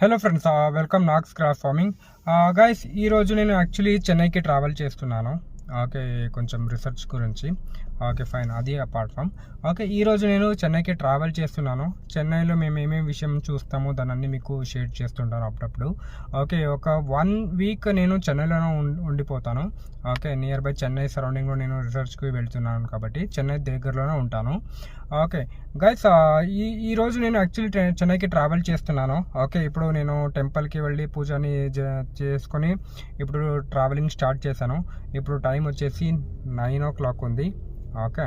Hello friends, welcome నాక్స్ cross farming. Guys, ఈరోజు నేను యాక్చువల్లీ చెన్నైకి ట్రావెల్ చేస్తున్నాను. ఓకే, కొంచెం రీసెర్చ్ గురించి. ఓకే ఫైన్, అది అపార్ట్ ఫ్రమ్. ఓకే, ఈరోజు నేను చెన్నైకి ట్రావెల్ చేస్తున్నాను. చెన్నైలో మేము ఏమేమి విషయం చూస్తామో దాన్ని అన్ని మీకు షేర్ చేస్తుంటాను అప్పుడప్పుడు. ఓకే, ఒక 1 వీక్ నేను చెన్నైలోనే ఉండిపోతాను. ఓకే, నియర్ బై చెన్నై సరౌండింగ్లో నేను రీసెర్చ్కి వెళ్తున్నాను కాబట్టి చెన్నై దగ్గరలోనే ఉంటాను. ఓకే గైస్, ఈరోజు నేను యాక్చువల్లీ చెన్నైకి ట్రావెల్ చేస్తున్నాను. ఓకే, ఇప్పుడు నేను టెంపుల్కి వెళ్ళి పూజని చేసుకొని ఇప్పుడు ట్రావెలింగ్ స్టార్ట్ చేశాను. ఇప్పుడు టైం వచ్చేసి 9 o'clock ఉంది. ఓకే,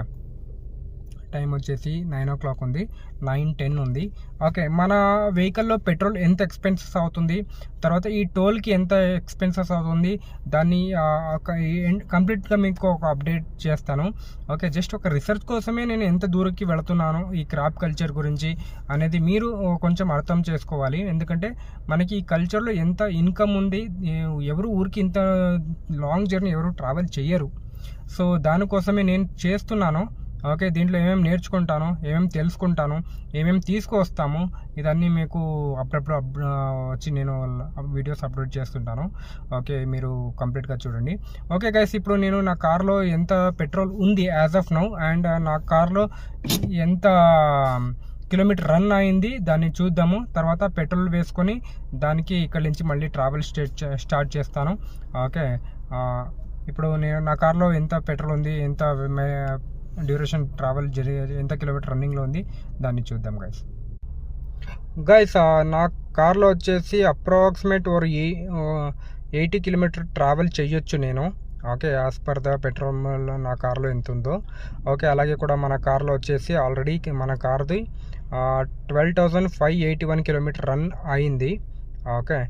టైం వచ్చేసి 9 o'clock ఉంది, 9:10 ఉంది. ఓకే, మన వెహికల్లో పెట్రోల్ ఎంత ఎక్స్పెన్సెస్ అవుతుంది, తర్వాత ఈ టోల్కి ఎంత ఎక్స్పెన్సెస్ అవుతుంది, దాన్ని కంప్లీట్గా మీకు ఒక అప్డేట్ చేస్తాను. ఓకే, జస్ట్ ఒక రీసెర్చ్ కోసమే నేను ఎంత దూరంకి వెళుతున్నాను ఈ క్రాప్ కల్చర్ గురించి అనేది మీరు కొంచెం అర్థం చేసుకోవాలి. ఎందుకంటే మనకి ఈ కల్చర్లో ఎంత ఇన్కమ్ ఉంది, ఎవరు ఊరికి ఇంత లాంగ్ జర్నీ ఎవరు ట్రావెల్ చేయరు. సో దానికోసమే నేను చేస్తున్నాను. ఓకే, దీంట్లో ఏమేమి నేర్చుకుంటాను, ఏమేమి తెలుసుకుంటాను, ఏమేమి తీసుకువస్తాము, ఇదన్నీ మీకు అప్పుడప్పుడు వచ్చి నేను వీడియోస్ అప్లోడ్ చేస్తుంటాను. ఓకే, మీరు కంప్లీట్గా చూడండి. ఓకే గైస్, ఇప్పుడు నేను నా కార్లో ఎంత పెట్రోల్ ఉంది యాజ్ ఆఫ్ నౌ, అండ్ నా కార్లో ఎంత కిలోమీటర్ రన్ అయింది దాన్ని చూద్దాము. తర్వాత పెట్రోల్ వేసుకొని దానికి ఇక్కడి నుంచి మళ్ళీ ట్రావెల్ స్టార్ట్ చేస్తాను. ఓకే, ఇప్పుడు నేను నా కార్లో ఎంత పెట్రోల్ ఉంది, ఎంత డ్యూరేషన్ ట్రావెల్ ఎంత కిలోమీటర్ రన్నింగ్లో ఉంది దాన్ని చూద్దాం గైస్. నా కార్లో వచ్చేసి అప్రాక్సిమేట్ 80 కిలోమీటర్ ట్రావెల్ చేయొచ్చు నేను. Okay, as per the petrol నా కార్లో ఎంత ఉందో. ఓకే, అలాగే కూడా మన కార్లో వచ్చేసి ఆల్రెడీ మన కార్ది 12,581 కిలోమీటర్ రన్ అయింది. ఓకే,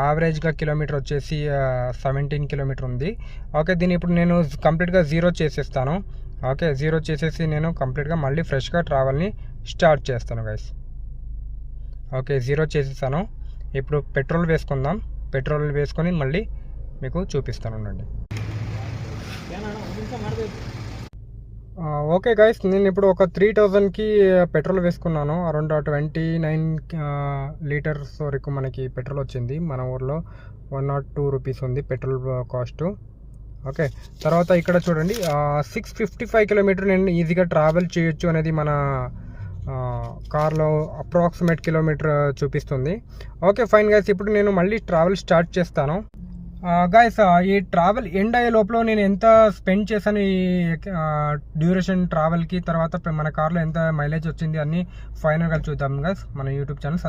యావరేజ్గా కిలోమీటర్ వచ్చేసి 17 కిలోమీటర్ ఉంది. ఓకే, దీన్ని ఇప్పుడు నేను కంప్లీట్గా జీరో చేసేస్తాను. ఓకే, జీరో చేసేసి నేను కంప్లీట్గా మళ్ళీ ఫ్రెష్గా ట్రావెల్ని స్టార్ట్ చేస్తాను గైస్. ఓకే, జీరో చేసేసాను. ఇప్పుడు పెట్రోల్ వేసుకుందాం. పెట్రోల్ వేసుకొని మళ్ళీ మీకు చూపిస్తాను ఉండండి. ఓకే గైస్, నేను ఇప్పుడు ఒక 3,000కి పెట్రోల్ వేసుకున్నాను. అరౌండ్ 29 లీటర్స్ వరకు మనకి పెట్రోల్ వచ్చింది. మన ఊర్లో 102 రూపీస్ ఉంది పెట్రోల్ కాస్ట్. ఓకే, తర్వాత ఇక్కడ చూడండి 655 కిలోమీటర్ నేను ఈజీగా ట్రావెల్ చేయొచ్చు అనేది మన కార్లో అప్రాక్సిమేట్ కిలోమీటర్ చూపిస్తుంది. ఓకే ఫైన్ గైస్, ఇప్పుడు నేను మళ్ళీ ట్రావెల్ స్టార్ట్ చేస్తాను. గైస్, ఈ ట్రావెల్ ఎండ్ అయ్యే లోపల నేను ఎంత స్పెండ్ చేశాను ఈ డ్యూరేషన్ ట్రావెల్కి, తర్వాత మన కార్లో ఎంత మైలేజ్ వచ్చింది అన్నీ ఫైనల్గా చూద్దాం గైస్. మన యూట్యూబ్ ఛానల్